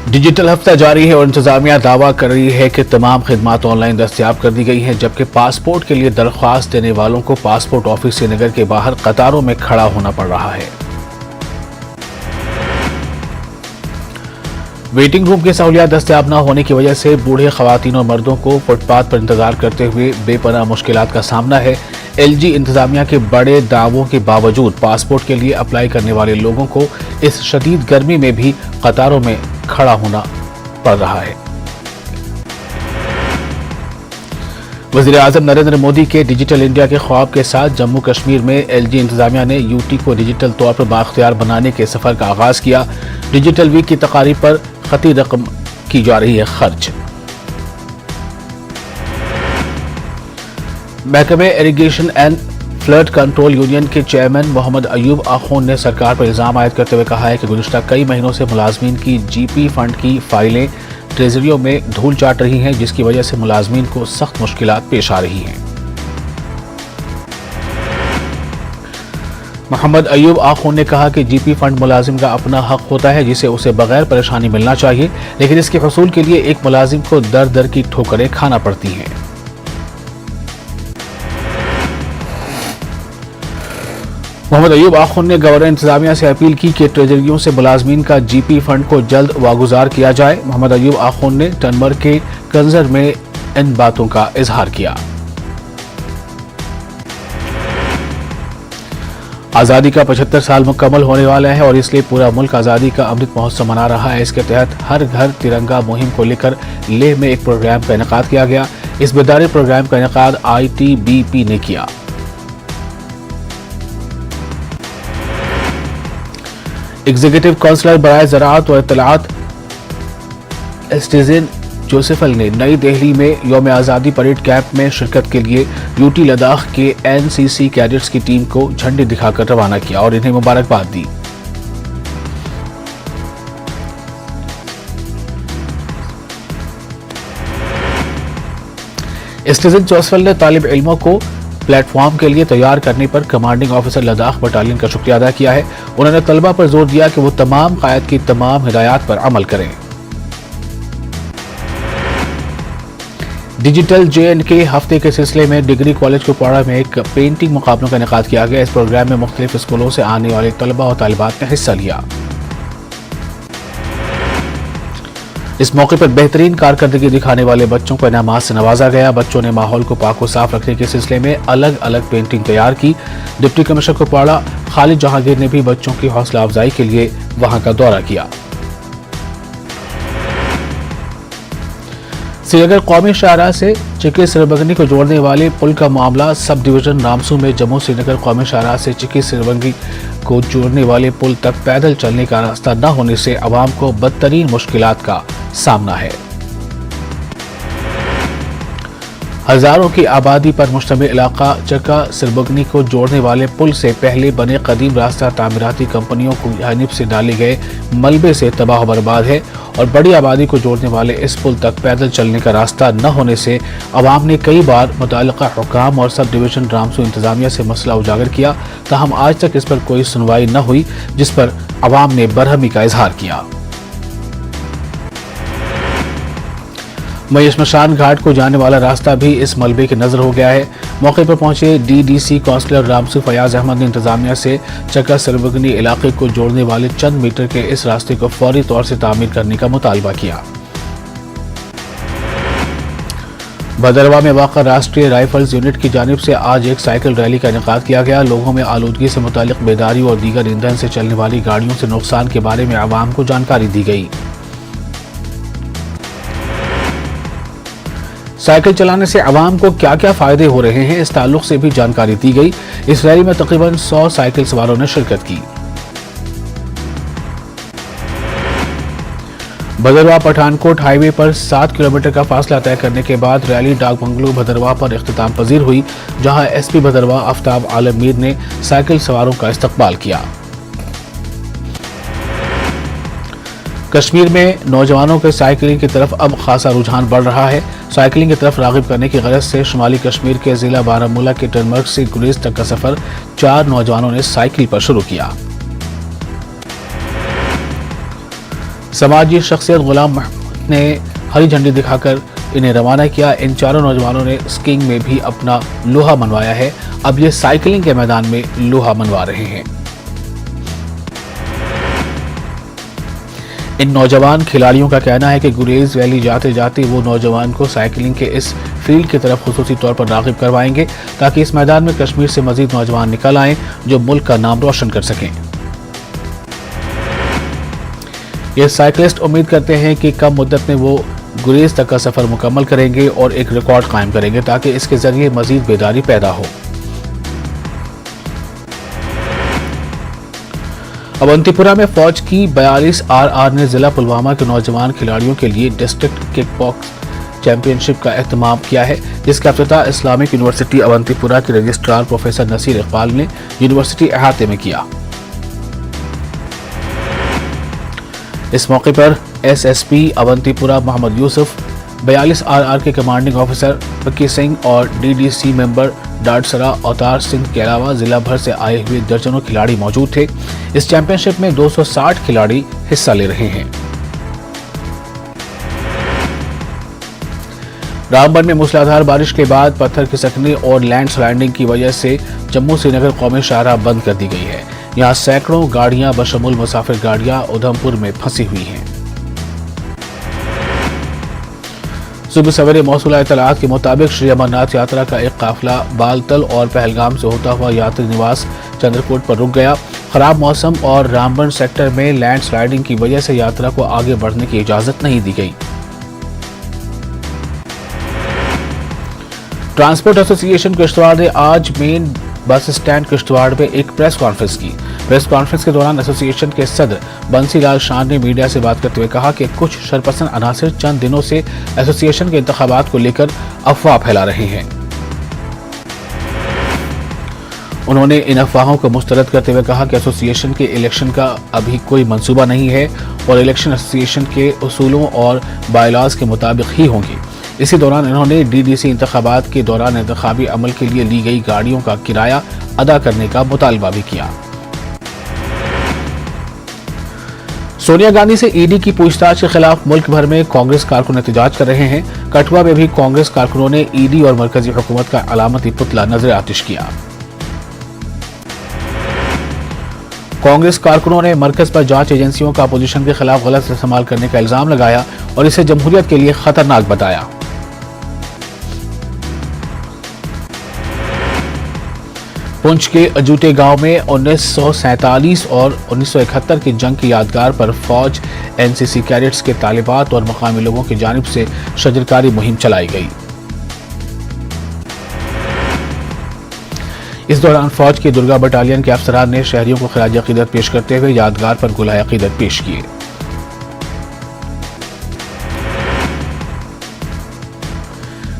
Digital हफ्ता जारी है और इंतजामिया दावा कर रही है कि तमाम खिदमात ऑनलाइन दस्तयाब कर दी गई हैं, जबकि पासपोर्ट के लिए दरख्वास्त देने वालों को पासपोर्ट ऑफिस श्रीनगर के बाहर कतारों में खड़ा होना पड़ रहा है। वेटिंग रूम की सहूलियात दस्तयाब न होने की वजह से बूढ़े खवातीन और मर्दों को फुटपाथ पर इंतजार करते हुए बेपनाह मुश्किलात का सामना है। एलजी इंतजामिया के बड़े दावों के बावजूद पासपोर्ट के लिए अप्लाई करने वाले लोगों को इस शदीद गर्मी में भी कतारों में खड़ा होना पड़ रहा है। वज़ीर-ए-आज़म नरेंद्र मोदी के डिजिटल इंडिया के ख्वाब के साथ जम्मू कश्मीर में एलजी इंतजामिया ने यूटी को डिजिटल तौर पर बाख्तियार बनाने के सफर का आगाज किया। डिजिटल वीक की तकारीब पर खती रकम की जा रही है खर्च। महकमे irrigation and flood control union के चेयरमैन मोहम्मद अयूब आखून ने सरकार पर इल्जाम आयद करते हुए कहा है कि गुज़िश्ता कई महीनों से मुलाजमीन की जीपी फंड की फाइलें ट्रेजरियों में धूल चाट रही हैं, जिसकी वजह से मुलाजमीन को सख्त मुश्किलात पेश आ रही हैं। मोहम्मद अयूब आखून ने कहा कि जीपी फंड मुलाजिम का अपना हक होता है, जिसे उसे बगैर परेशानी मिलना चाहिए, लेकिन इसके हसूल के लिए एक मुलाजिम को दर दर की ठोकरें खाना पड़ती हैं। मोहम्मद अयूब आखून ने गवर्नर इंतजामिया से अपील की कि ट्रेजरियों से मुलाजमीन का जीपी फंड को जल्द वागुजार किया जाए। मोहम्मद अयूब आखून ने टनमर के कंजर में इन बातों का इजहार किया। आज़ादी का 75 साल मुकम्मल होने वाला है और इसलिए पूरा मुल्क आज़ादी का अमृत महोत्सव मना रहा है। इसके तहत हर घर तिरंगा मुहिम को लेकर लेह में एक प्रोग्राम का इनेकाद किया गया। इस बेदारी प्रोग्राम का इनेकाद ITBP ने किया। एग्जीक्यूटिव काउंसलर बराए ज़राअत और इत्तलाआत स्टीजन जोसेफल ने नई दिल्ली में यौम आज़ादी परेड कैंप में शिरकत के लिए यूटी लद्दाख के NCC कैडेट्स की टीम को झंडी दिखाकर रवाना किया और इन्हें मुबारकबाद दी। स्टीजन जोसेफल ने तालिब इल्मों को प्लेटफॉर्म के लिए तैयार करने पर कमांडिंग ऑफिसर लद्दाख बटालियन का शुक्रिया अदा किया है। उन्होंने तलबा पर जोर दिया कि वो तमाम कायद की तमाम हिदायत पर अमल करें। डिजिटल JNK हफ्ते के सिलसिले में डिग्री कॉलेज कुपवाड़ा में एक पेंटिंग मुकाबलों का इनेकाद किया गया। इस प्रोग्राम में मुख्तलिफ स्कूलों से आने वाले तलबा और तालिबात ने हिस्सा लिया। इस मौके पर बेहतरीन कारकर्दगी दिखाने वाले बच्चों को इनामात से नवाजा गया। बच्चों ने माहौल को पाक व साफ रखने के सिलसिले में अलग अलग पेंटिंग तैयार की। डिप्टी कमिश्नर कुपवाड़ा खालिद जहांगीर ने भी बच्चों की हौसला अफजाई के लिए वहां का दौरा किया। श्रीनगर कौमी शाहराह से चिकी सिरबंगी को जोड़ने वाले पुल का मामला सब डिवीजन रामसू में जम्मू श्रीनगर कौमी शाहराह से चिकी सिरबंगी को जोड़ने वाले पुल तक पैदल चलने का रास्ता न होने से अवाम को बदतरीन मुश्किलात का सामना है। हजारों की आबादी पर मुश्तमिल इलाका चक्का सिरबंगी को जोड़ने वाले पुल से पहले बने कदीम रास्ता तामीराती कंपनियों की जानिब से डाले गए मलबे से तबाह बर्बाद है और बड़ी आबादी को जोड़ने वाले इस पुल तक पैदल चलने का रास्ता न होने से अवाम ने कई बार मुताल्लिका हुकाम और सब डिवीजन रामसू इंतजामिया से मसला उजागर किया, ताहम आज तक इस पर कोई सुनवाई न हुई, जिस पर अवाम ने बरहमी का इजहार किया। वहीं शमशान घाट को जाने वाला रास्ता भी इस मलबे के नजर हो गया है। मौके पर पहुंचे DDC काउंसलर रामसू फयाज अहमद ने इंतजामिया से चक्का सिरबंगी इलाके को जोड़ने वाले चंद मीटर के इस रास्ते को फौरी तौर से तामीर करने का मुतालबा किया। भदरवा में वाक़ा राष्ट्रीय राइफल्स यूनिट की जानिब से आज एक साइकिल रैली का इनेकाद किया गया। लोगों में आलूदगी से मुतालिक बेदारी और दीगर ईंधन से चलने वाली गाड़ियों से नुकसान के बारे में आवाम को जानकारी दी गई। साइकिल चलाने से अवाम को क्या क्या फायदे हो रहे हैं, इस ताल्लुक से भी जानकारी दी गई। इस रैली में तकरीबन 100 साइकिल सवारों ने शिरकत की। भदरवा पठानकोट हाईवे पर 7 किलोमीटर का फासला तय करने के बाद रैली डाक बंगलो भदरवा पर इख्तिताम पजीर हुई, जहां SP भदरवा आफ्ताब आलम मीर ने साइकिल सवारों का इस्तकबाल किया। कश्मीर में नौजवानों के साइकिलिंग की तरफ अब खासा रुझान बढ़ रहा है। साइकिलिंग की तरफ रागिब करने की गरज से शुमाली कश्मीर के जिला बारामूला के टनमर्ग से गुरेज तक का सफर 4 नौजवानों ने साइकिल पर शुरू किया। समाजी शख्सियत गुलाम महमूद ने हरी झंडी दिखाकर इन्हें रवाना किया। इन चारों नौजवानों ने स्कीइंग में भी अपना लोहा मनवाया है। अब ये साइकिलिंग के मैदान में लोहा मनवा रहे हैं। इन नौजवान खिलाड़ियों का कहना है कि गुरेज वैली जाते जाते वो नौजवान को साइकिलिंग के इस फील्ड की तरफ खुसूसी तौर पर राग़िब करवाएंगे ताकि इस मैदान में कश्मीर से मजीद नौजवान निकल आएं जो मुल्क का नाम रोशन कर सकें। ये साइकिलिस्ट उम्मीद करते हैं कि कम मुद्दत में वो गुरेज तक का सफर मुकम्मल करेंगे और एक रिकॉर्ड कायम करेंगे ताकि इसके जरिए मजीद बेदारी पैदा हो। अवंतीपुरा में फौज की 42 RR ने जिला पुलवामा के नौजवान खिलाड़ियों के लिए डिस्ट्रिक्ट किकबॉक्स चैंपियनशिप का एहतमाम किया है, जिसका इफ्तिताह इस्लामिक यूनिवर्सिटी अवंतीपुरा के रजिस्ट्रार प्रोफेसर नसीर इकबाल ने यूनिवर्सिटी अहाते में किया। इस मौके पर SSP अवंतीपुरा मोहम्मद यूसुफ, 42 RR के कमांडिंग ऑफिसर फकी सिंह और DDC मेंबर डाटसरा अवतार सिंह के अलावा जिला भर से आए हुए दर्जनों खिलाड़ी मौजूद थे। इस चैंपियनशिप में 260 खिलाड़ी हिस्सा ले रहे हैं। रामबन में मूसलाधार बारिश के बाद पत्थर खिसकने और लैंडस्लाइडिंग की वजह से जम्मू श्रीनगर कौमी शाहराह बंद कर दी गई है। यहाँ सैकड़ों गाड़ियां बशमूल मुसाफिर गाड़ियां उधमपुर में फंसी हुई हैं। सुबह सवेरे मौसूला इत्तलात के मुताबिक श्री अमरनाथ यात्रा का एक काफिला बालतल और पहलगाम से होता हुआ यात्री निवास चंद्रकोट पर रुक गया। खराब मौसम और रामबन सेक्टर में लैंडस्लाइडिंग की वजह से यात्रा को आगे बढ़ने की इजाजत नहीं दी गई। ट्रांसपोर्ट एसोसिएशन किश्तवाड़ ने आज मेन बस स्टैंड किश्तवाड़ में एक प्रेस कॉन्फ्रेंस की। प्रेस कॉन्फ्रेंस के दौरान एसोसिएशन के सदर बंसीलाल शान ने मीडिया से बात करते हुए कहा कि कुछ शरपसंद अनासिर चंद दिनों से एसोसिएशन के इंतखाबात को लेकर अफवाह फैला रहे हैं। उन्होंने इन अफवाहों को मुस्तरद करते हुए कहा कि एसोसिएशन के इलेक्शन का अभी कोई मंसूबा नहीं है और इलेक्शन एसोसिएशन के उसूलों और बायलॉज के मुताबिक ही होंगी। इसी दौरान इन्होंने DDC इंतखाबात के दौरान इंतखाबी अमल के लिए ली गई गाड़ियों का किराया अदा करने का मुतालबा भी किया। सोनिया गांधी से ED की पूछताछ के खिलाफ मुल्क भर में कांग्रेस कारकुन एहतजाज कर रहे हैं। कठुआ में भी कांग्रेस कारकुनों ने ED और मरकजी हुकूमत का अलामती पुतला नजर आतिश किया। कांग्रेस कारकुनों ने मरकज पर जांच एजेंसियों का अपोजिशन के खिलाफ गलत इस्तेमाल करने का इल्जाम लगाया और इसे जमहूरियत के लिए खतरनाक बताया। पुंछ के अजूटे गांव में 1947 और 1971 की जंग की यादगार पर फौज, NCC कैडेट्स के तालिबात और मकामी लोगों की जानिब से शजरकारी मुहिम चलाई गई। इस दौरान फौज की दुर्गा बटालियन के अफसरान ने शहरियों को खिराज अकीदत पेश करते हुए यादगार पर गुलाए अकीदत पेश किए।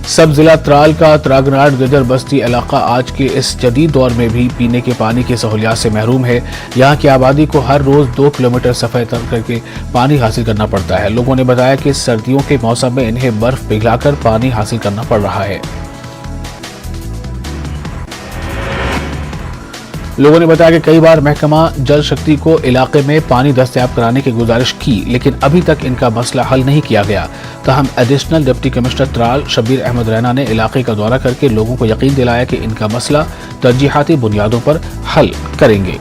सब जिला त्राल का त्रागनाट गजर बस्ती इलाका आज के इस जदीद दौर में भी पीने के पानी की सहूलियात से महरूम है। यहाँ की आबादी को हर रोज 2 किलोमीटर सफर तय करके पानी हासिल करना पड़ता है। लोगों ने बताया कि सर्दियों के मौसम में इन्हें बर्फ पिघलाकर पानी हासिल करना पड़ रहा है। लोगों ने बताया कि कई बार महकमा जल शक्ति को इलाके में पानी दस्तयाब कराने की गुजारिश की, लेकिन अभी तक इनका मसला हल नहीं किया गया। ताहम additional deputy commissioner Tral Shabir Ahmad Raina ने इलाके का दौरा करके लोगों को यकीन दिलाया कि इनका मसला तरजीहाती बुनियादों पर हल करेंगे।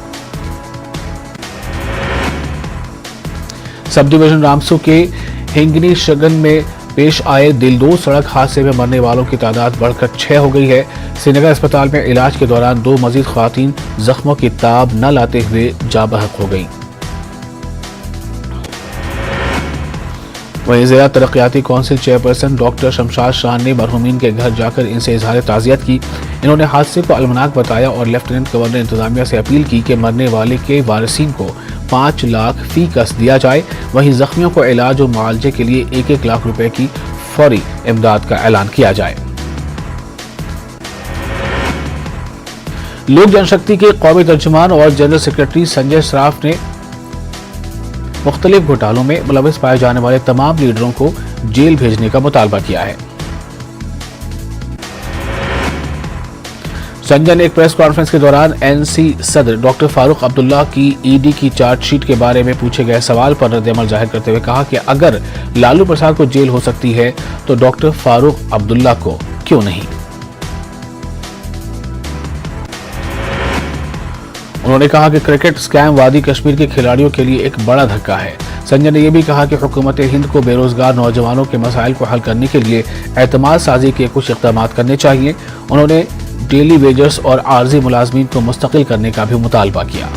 सब डिवीजन रामसू के हिंगनी शगन में पेश आए दिलदोज सड़क हादसे में मरने वालों की तादाद बढ़कर 6 हो गई है। श्रीनगर अस्पताल में इलाज के दौरान 2 मजीद खवातीन जख्मों की ताब न लाते हुए जाँ बहक हो गईं। वहीं जिला तरक्याती कौंसिल चेयरपर्सन डॉक्टर शमशाद शान ने मरहूमीन के घर जाकर इनसे इजहार ताज़ियत की। इन्होंने हादसे को अलमनाक बताया और लेफ्टिनेंट गवर्नर इंतजामिया से अपील की कि मरने वाले के वारिसीन को 5 लाख फी कस दिया जाए। वहीं जख्मियों को इलाज और मुआवजे के लिए 1-1 लाख रुपए की फौरी इमदाद का ऐलान किया जाए। लोक जनशक्ति के कौमी तर्जुमान और जनरल सेक्रेटरी संजय सराफ ने मुख्तलिफ घोटालों में मुलविस पाए जाने वाले तमाम लीडरों को जेल भेजने का मुतालबा किया है। संजय ने एक प्रेस कॉन्फ्रेंस के दौरान एनसी सदर डॉक्टर फारूक अब्दुल्ला की ईडी की चार्जशीट के बारे में पूछे गए सवाल पर रद्द-ए-अमल जाहिर करते हुए कहा कि अगर लालू प्रसाद को जेल हो सकती है तो डॉक्टर फारूक अब्दुल्ला को क्यों नहीं। उन्होंने कहा कि क्रिकेट स्कैम वादी कश्मीर के खिलाड़ियों के लिए एक बड़ा धक्का है। संजय ने यह भी कहा कि हुकूमत हिंद को बेरोजगार नौजवानों के मसाइल को हल करने के लिए एतमाद साजी के कुछ इक़दाम करने चाहिए। उन्होंने डेली वेजर्स और आर्जी मुलाजमीन को मुस्तकिल करने का भी मुतालबा किया।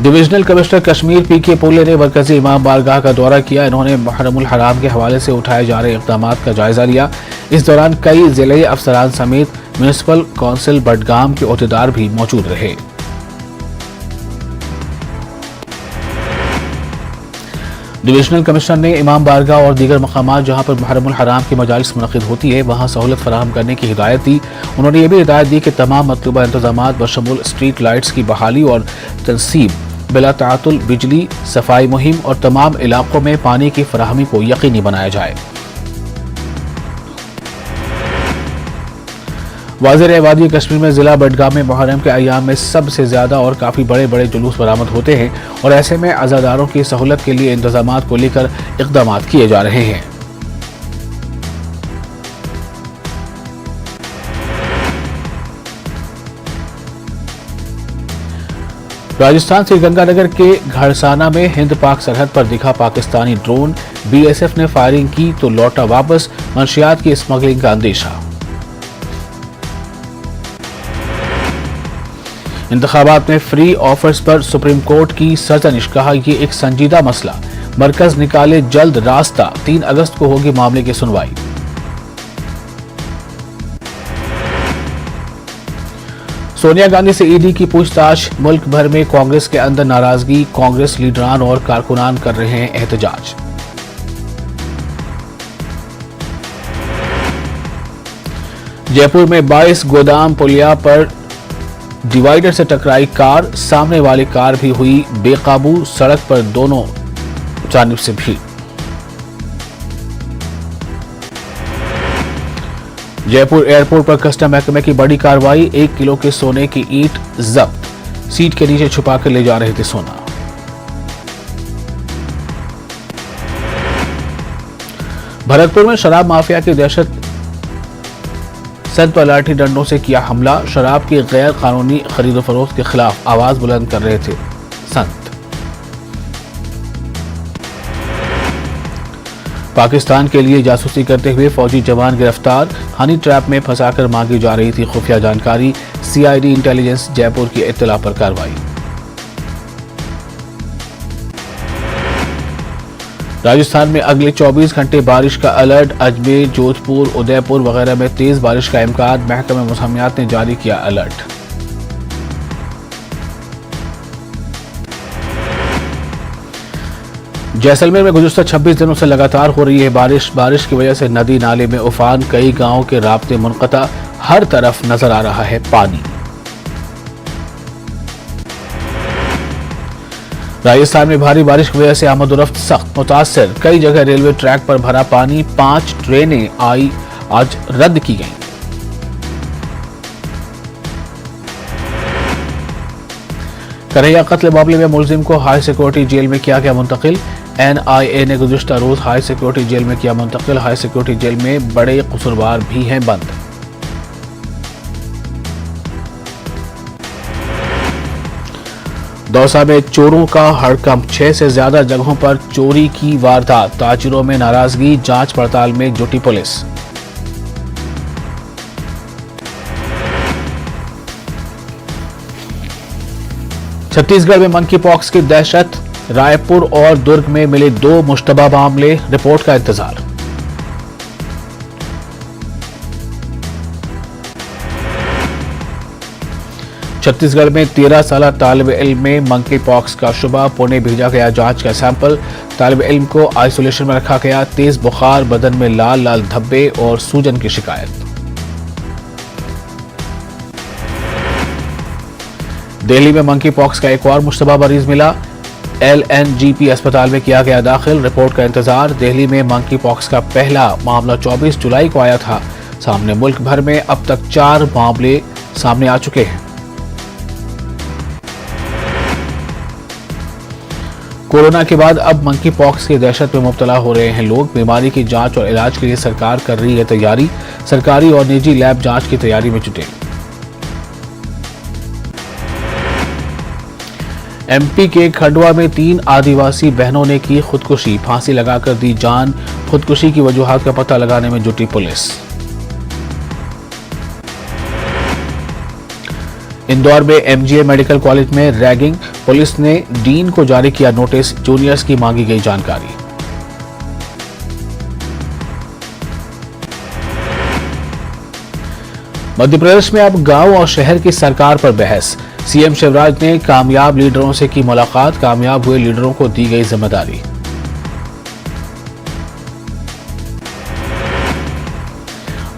डिविजनल कमिश्नर कश्मीर पीके पोले ने मरकजी इमाम बारगाह का दौरा किया। इन्होंने मुहर्रमुल हराम के हवाले से उठाए जा रहे इक़दाम का जायजा लिया। इस दौरान कई जिले अफसरान समेत म्यूनिसिपल कौंसिल बडगाम के ओहदेदार भी मौजूद रहे। डिविजनल कमिश्नर ने इमाम बारगाह और दीगर मकामात जहां पर मुहर्रमुल हराम की मजालिस मुनक़िद होती है वहां सहूलत फराहम करने की हिदायत दी। उन्होंने ये भी हिदायत दी कि तमाम मतलूबा इंतजामात बशमूल स्ट्रीट लाइट्स की बहाली और तनसीब, बिला तातुल बिजली, सफाई मुहिम और तमाम इलाकों में पानी की फराहमी को यकीनी बनाया जाए। वाज़ेह है वादी कश्मीर में जिला बडगाम में मुहर्रम के अय्याम में सबसे ज्यादा और काफी बड़े बड़े जुलूस बरामद होते हैं और ऐसे में अज़ादारों की सहूलत के लिए इंतजामात को लेकर इक़दाम किए जा रहे हैं। राजस्थान से गंगानगर के घड़साना में हिंद पाक सरहद पर दिखा पाकिस्तानी ड्रोन। बीएसएफ ने फायरिंग की तो लौटा वापस। मंशियात की स्मगलिंग का अंदेशा। इंतखाबात में फ्री ऑफर्स पर सुप्रीम कोर्ट की सरजनिश। कहा ये एक संजीदा मसला, मरकज निकाले जल्द रास्ता। 3 अगस्त को होगी मामले की सुनवाई। सोनिया गांधी से ईडी की पूछताछ। मुल्क भर में कांग्रेस के अंदर नाराजगी। कांग्रेस लीडरान और कारकुनान कर रहे हैं एहतजाज। जयपुर में 22 गोदाम पुलिया पर डिवाइडर से टकराई कार। सामने वाली कार भी हुई बेकाबू। सड़क पर दोनों जानिब से भीड़। जयपुर एयरपोर्ट पर कस्टम महकमे की बड़ी कार्रवाई। 1 किलो के सोने की ईंट जब्त। सीट के नीचे छुपा कर ले जा रहे थे सोना। भरतपुर में शराब माफिया की दहशत। संत पर लाठी डंडों से किया हमला। शराब की गैर कानूनी खरीदो फरोख्त के खिलाफ आवाज बुलंद कर रहे थे संत। पाकिस्तान के लिए जासूसी करते हुए फौजी जवान गिरफ्तार। हनी ट्रैप में फंसाकर मांगी जा रही थी खुफिया जानकारी। सीआईडी इंटेलिजेंस जयपुर की इत्तला पर कार्रवाई। राजस्थान में अगले 24 घंटे बारिश का अलर्ट। अजमेर, जोधपुर, उदयपुर वगैरह में तेज बारिश का इम्कान। महकमा मौसमियात ने जारी किया अलर्ट। जैसलमेर में गुज़िश्ता 26 दिनों से लगातार हो रही है बारिश। बारिश की वजह से नदी नाले में उफान। कई गांवों के राब्ते मुनक़ता। हर तरफ नजर आ रहा है पानी। राजस्थान में भारी बारिश की वजह से आमदोरफ्त सख्त मुतासर। कई जगह रेलवे ट्रैक पर भरा पानी। 5 ट्रेनें आज रद्द की गईं। करैया कत्ल मामले में मुलजिम को हाई सिक्योरिटी जेल में किया गया मुंतकिल। एनआईए ने गुज़िश्ता रोज हाई सिक्योरिटी जेल में किया मुंतकिल। हाई सिक्योरिटी जेल में बड़े कसूरवार भी हैं बंद। दौसा में चोरों का हड़कंप। 6 से ज्यादा जगहों पर चोरी की वारदात। ताजिरों में नाराजगी। जांच पड़ताल में जुटी पुलिस। छत्तीसगढ़ में मंकी पॉक्स की दहशत। रायपुर और दुर्ग में मिले 2 मुश्तबा मामले। रिपोर्ट का इंतजार। छत्तीसगढ़ में 13 साल तालिब इल्म में मंकी पॉक्स का शुबा। पुणे भेजा गया जांच का सैंपल। तालिब इल्म को आइसोलेशन में रखा गया। तेज बुखार, बदन में लाल लाल धब्बे और सूजन की शिकायत। दिल्ली में मंकी पॉक्स का एक और मुश्तबा मरीज मिला। LNGP अस्पताल में किया गया दाखिल, रिपोर्ट का इंतजार। दिल्ली में मंकी पॉक्स का पहला मामला 24 जुलाई को आया था सामने। मुल्क भर में अब तक 4 मामले सामने आ चुके हैं। कोरोना के बाद अब मंकी पॉक्स की दहशत में मुब्तला हो रहे हैं लोग। बीमारी की जांच और इलाज के लिए सरकार कर रही है तैयारी। सरकारी और निजी लैब जांच की तैयारी में जुटे। MP के खंडवा में 3 आदिवासी बहनों ने की खुदकुशी, फांसी लगाकर दी जान। खुदकुशी की वजूहात का पता लगाने में जुटी पुलिस। इंदौर में MGA मेडिकल कॉलेज में रैगिंग, पुलिस ने डीन को जारी किया नोटिस। जूनियर्स की मांगी गई जानकारी। मध्य प्रदेश में अब गांव और शहर की सरकार पर बहस। CM शिवराज ने कामयाब लीडरों से की मुलाकात, कामयाब हुए लीडरों को दी गई जिम्मेदारी।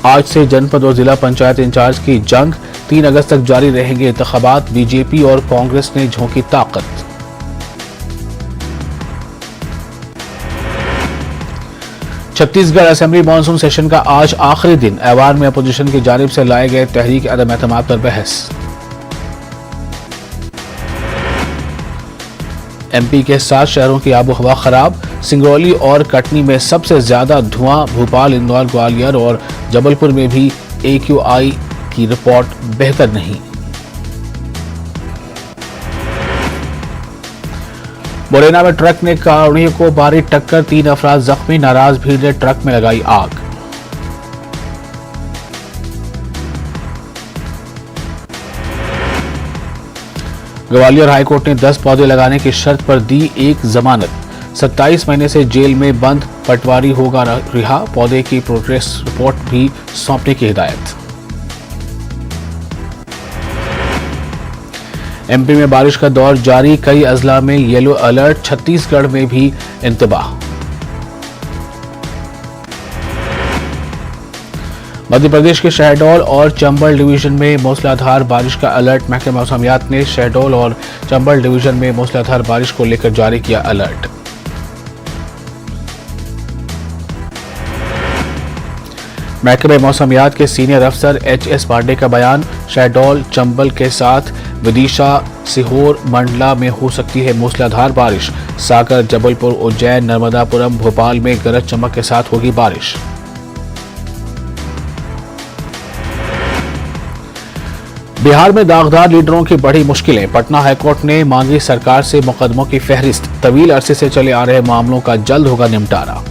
आज से जनपद और जिला पंचायत इंचार्ज की जंग, 3 अगस्त तक जारी रहेंगे इंतखाबात। बीजेपी और कांग्रेस ने झोंकी ताकत। छत्तीसगढ़ असेंबली मानसून सेशन का आज आखिरी दिन। ऐवान में अपोजिशन की जानिब से लाए गए तहरीक अदम एतमाद पर बहस। MP के 7 शहरों की आबो हवा खराब। सिंगरौली और कटनी में सबसे ज्यादा धुआं। भोपाल, इंदौर, ग्वालियर और जबलपुर में भी AQI की रिपोर्ट बेहतर नहीं। मुरैना में ट्रक ने कार को मारी टक्कर, 3 अफराद जख्मी। नाराज भीड़ ने ट्रक में लगाई आग। ग्वालियर हाईकोर्ट ने 10 पौधे लगाने की शर्त पर दी एक जमानत। 27 महीने से जेल में बंद पटवारी होगा रिहा। पौधे की प्रोग्रेस रिपोर्ट भी सौंपने की हिदायत। MP में बारिश का दौर जारी, कई अजला में येलो अलर्ट। छत्तीसगढ़ में भी इंतबाह। मध्य प्रदेश के शहडोल और चंबल डिवीजन में मूसलाधार बारिश का अलर्ट। महकमा मौसमियात ने शहडोल और चंबल डिवीजन में मूसलाधार बारिश को लेकर जारी किया अलर्ट। महकमा मौसमियात के सीनियर अफसर HS पांडे का बयान। शहडोल, चंबल के साथ विदिशा, सीहोर, मंडला में हो सकती है मूसलाधार बारिश। सागर, जबलपुर, उज्जैन, नर्मदापुरम, भोपाल में गरज चमक के साथ होगी बारिश। बिहार में दागदार लीडरों की बड़ी मुश्किलें। पटना हाईकोर्ट ने मांगी सरकार से मुकदमों की फहरिस्त। तवील अरसे से चले आ रहे मामलों का जल्द होगा निपटारा।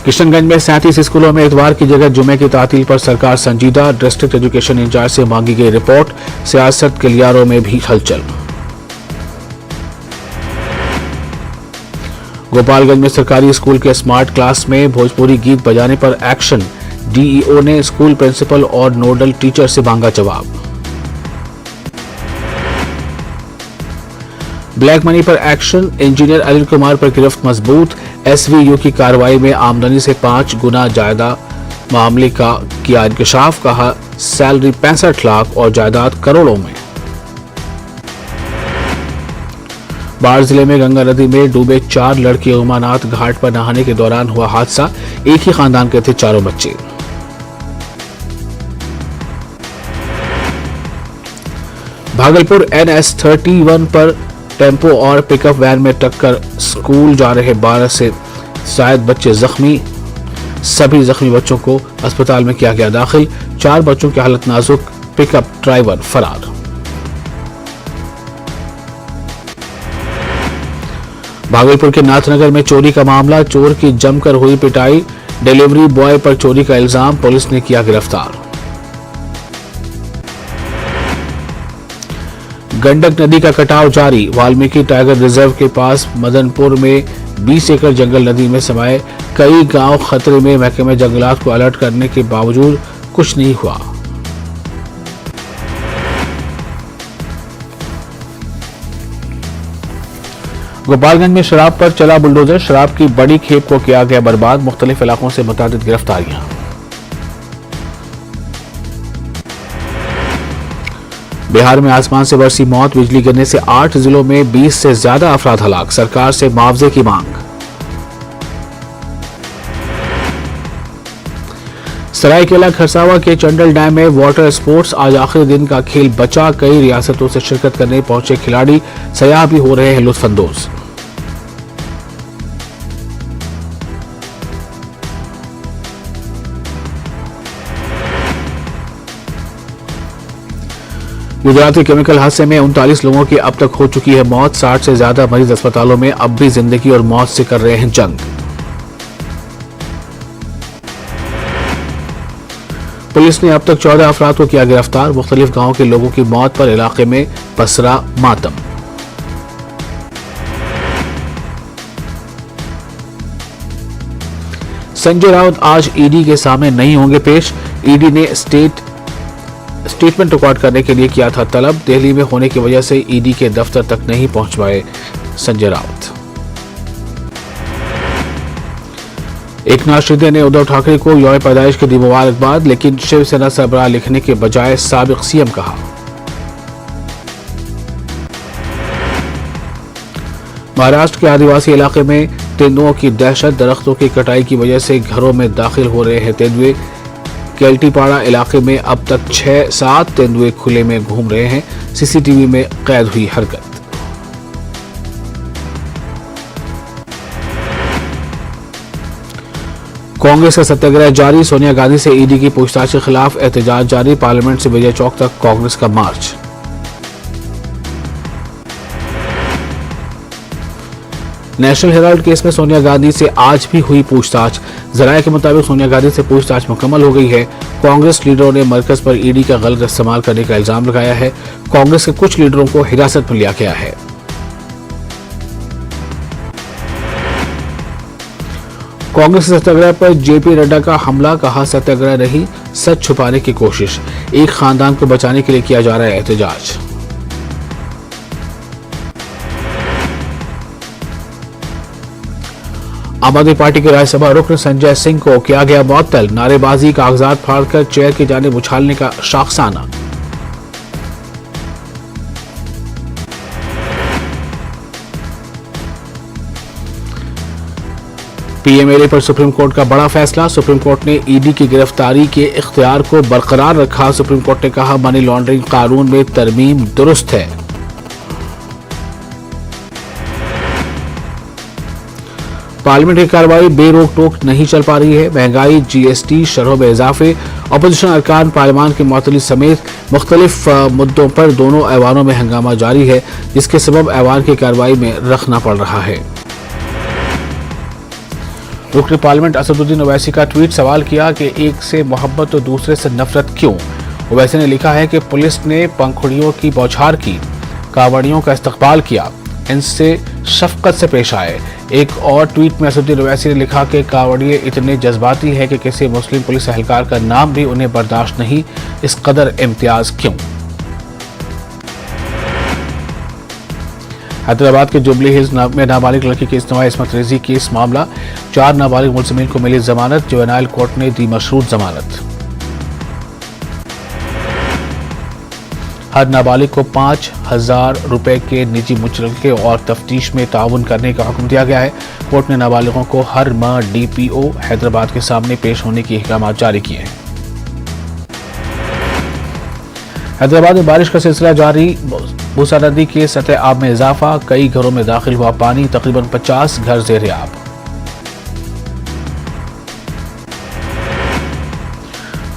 किशनगंज में 37 स्कूलों में इतवार की जगह जुमे की तातील पर सरकार संजीदा। डिस्ट्रिक्ट एजुकेशन इंचार्ज से मांगी गई रिपोर्ट। सियासत के लियारों में भी हलचल। गोपालगंज में सरकारी स्कूल के स्मार्ट क्लास में भोजपुरी गीत बजाने पर एक्शन। DEO ने स्कूल प्रिंसिपल और नोडल टीचर से मांगा जवाब। ब्लैक मनी पर एक्शन। इंजीनियर अनिल कुमार पर गिरफ्त मजबूत। SVU की कार्रवाई में आमदनी से 5 गुना ज्यादा मामले का किया इंकशाफ। कहा सैलरी 65 लाख और जायदाद करोड़ों में। बाढ़ जिले में गंगा नदी में डूबे 4 लड़के। उमानाथ घाट पर नहाने के दौरान हुआ हादसा। एक ही खानदान के थे चारों बच्चे। भागलपुर NS 31 पर टेम्पो और पिकअप वैन में टक्कर। स्कूल जा रहे 12 से शायद बच्चे जख्मी। सभी जख्मी बच्चों को अस्पताल में किया गया दाखिल। 4 बच्चों की हालत नाजुक। पिकअप ड्राइवर फरार। भागलपुर के नाथनगर में चोरी का मामला। चोर की जमकर हुई पिटाई। डिलीवरी बॉय पर चोरी का इल्जाम। पुलिस ने किया गिरफ्तार। गंडक नदी का कटाव जारी। वाल्मीकि टाइगर रिजर्व के पास मदनपुर में 20 एकड़ जंगल नदी में समाये। कई गांव खतरे में। महकमे जंगलात को अलर्ट करने के बावजूद कुछ नहीं हुआ। गोपालगंज में शराब पर चला बुलडोजर। शराब की बड़ी खेप को किया गया बर्बाद। मुख्तलिफ इलाकों से मुतअद्दिद गिरफ्तारियां। बिहार में आसमान से बरसी मौत, बिजली गिरने से 8 जिलों में 20 से ज्यादा अफराद हलाक, सरकार से मुआवजे की मांग। सरायकेला खरसावा के चंडल डैम में वाटर स्पोर्ट्स, आज आखिरी दिन का खेल बचा, कई रियासतों से शिरकत करने पहुंचे खिलाड़ी, सयाह भी हो रहे हैं लुत्फानंदोज। गुजरात के केमिकल हादसे में 39 लोगों की अब तक हो चुकी है मौत, 60 से ज्यादा मरीज अस्पतालों में अब भी जिंदगी और मौत से कर रहे हैं जंग। पुलिस ने अब तक 14 अफराद को किया गिरफ्तार, मुख्तलिफ गांवों के लोगों की मौत पर इलाके में पसरा मातम। संजय राउत आज ईडी के सामने नहीं होंगे पेश, ईडी ने स्टेटमेंट रिकॉर्ड करने के लिए किया था तलब, दिल्ली में होने की वजह से ईडी के दफ्तर तक नहीं पहुंच पाए संजय राउत। एकनाथ शिंदे ने उद्धव ठाकरे को यौम पैदाइश की दी मुबारकबाद, लेकिन शिवसेना सरबराह लिखने के बजाय साबिक सीएम कहा। महाराष्ट्र के आदिवासी इलाके में तेंदुओं की दहशत, दरख्तों की कटाई की वजह से घरों में दाखिल हो रहे हैं तेंदुए। केल्टीपाड़ा इलाके में अब तक 6-7 तेंदुए खुले में घूम रहे हैं, सीसीटीवी में कैद हुई हरकत। कांग्रेस का सत्याग्रह जारी, सोनिया गांधी से ईडी की पूछताछ के खिलाफ एहतजाज जारी, पार्लियामेंट से विजय चौक तक कांग्रेस का मार्च। नेशनल हेराल्ड केस में सोनिया गांधी से आज भी हुई पूछताछ, जराये के मुताबिक सोनिया गांधी से पूछताछ मुकम्मल हो गई है। कांग्रेस लीडरों ने मरकज पर ईडी का गलत इस्तेमाल करने का इल्जाम लगाया है, कांग्रेस के कुछ लीडरों को हिरासत में लिया गया है। कांग्रेस के सत्याग्रह पर जेपी नड्डा का हमला, कहा सत्याग्रह नहीं, सच छुपाने की कोशिश, एक खानदान को बचाने के लिए किया जा रहा है एहतजाज। आम आदमी पार्टी के राज्यसभा रुकन संजय सिंह को किया गया मुअत्तल, नारेबाजी, कागजात फाड़कर चेयर की जानिब उछालने का शाखसाना। पीएमएलए पर सुप्रीम कोर्ट का बड़ा फैसला, सुप्रीम कोर्ट ने ईडी की गिरफ्तारी के इख्तियार को बरकरार रखा। सुप्रीम कोर्ट ने कहा मनी लॉन्ड्रिंग कानून में तरमीम दुरुस्त है। पार्लियामेंट की कार्रवाई बेरोक टोक नहीं चल पा रही है, महंगाई, जीएसटी, शरहों में इजाफे, अपोजिशन अरकान पार्लियामान की मुअत्तली समेत मुख्तलिफ मुद्दों पर दोनों ऐवानों में हंगामा जारी है, जिसके सबब ऐवान की कार्रवाई में रखना पड़ रहा है। रुकन पार्लियामेंट असदुद्दीन ओवैसी का ट्वीट, सवाल किया कि एक से मोहब्बत तो दूसरे से नफरत क्यों। ओवैसी ने लिखा है कि पुलिस ने पंखुड़ियों की बौछार की, कावड़ियों का इस्तकबाल किया, इनसे शफकत से पेश आए। एक और ट्वीट में असदुद्दीन ओवैसी ने लिखा कि कावड़िए इतने जज्बाती हैं कि किसी मुस्लिम पुलिस एहलकार का नाम भी उन्हें बर्दाश्त नहीं, इस कदर इम्तियाज क्यों। हैदराबाद के जुबली हिल्स में नाबालिग लड़की की इज्तिमाई इस्मत रेजी केस मामला, 4 नाबालिग मुलजिमीन को मिली जमानत, जुवेनाइल कोर्ट ने दी मशरूत जमानत। हर नाबालिग को 5,000 रुपए के निजी मुचलके और तफ्तीश में ताउन करने का हुक्म दिया गया है। कोर्ट ने नाबालिगों को हर माह डीपीओ हैदराबाद के सामने पेश होने के अहकाम जारी किए हैं। हैदराबाद में बारिश का सिलसिला जारी, मूसा नदी के सतह आब में इजाफा, कई घरों में दाखिल हुआ पानी, तकरीबन 50 घर ज़ेर आब।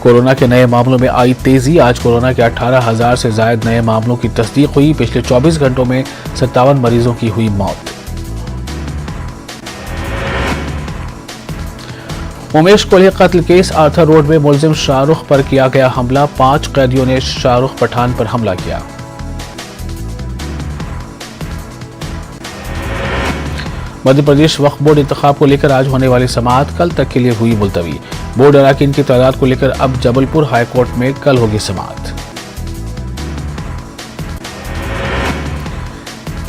कोरोना के नए मामलों में आई तेजी, आज कोरोना के 18,000 से ज्यादा नए मामलों की तस्दीक हुई। पिछले 24 घंटों में 57 मरीजों की हुई मौत। उमेश कोहली कत्ल केस, आर्थर रोड में मुलजिम शाहरुख पर किया गया हमला, 5 कैदियों ने शाहरुख पठान पर हमला किया। मध्य प्रदेश वक्फ बोर्ड इंतखाब को लेकर आज होने वाली समाअत कल तक के लिए हुई मुलतवी। बोर्ड अरकान की तादाद को लेकर अब जबलपुर हाईकोर्ट में कल होगी समाअत।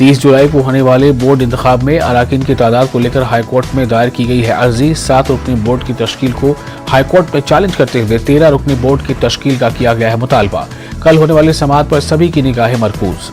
30 जुलाई को होने वाले बोर्ड इंतखाब में अराकीन की तादाद को लेकर हाईकोर्ट में दायर की गई है अर्जी। 7 रुकनी बोर्ड की तश्कील को हाईकोर्ट में चैलेंज करते हुए 13 रुकनी बोर्ड की तश्कील का किया गया है मुतालबा। कल होने वाली समाअत पर सभी की निगाहें मरकूज।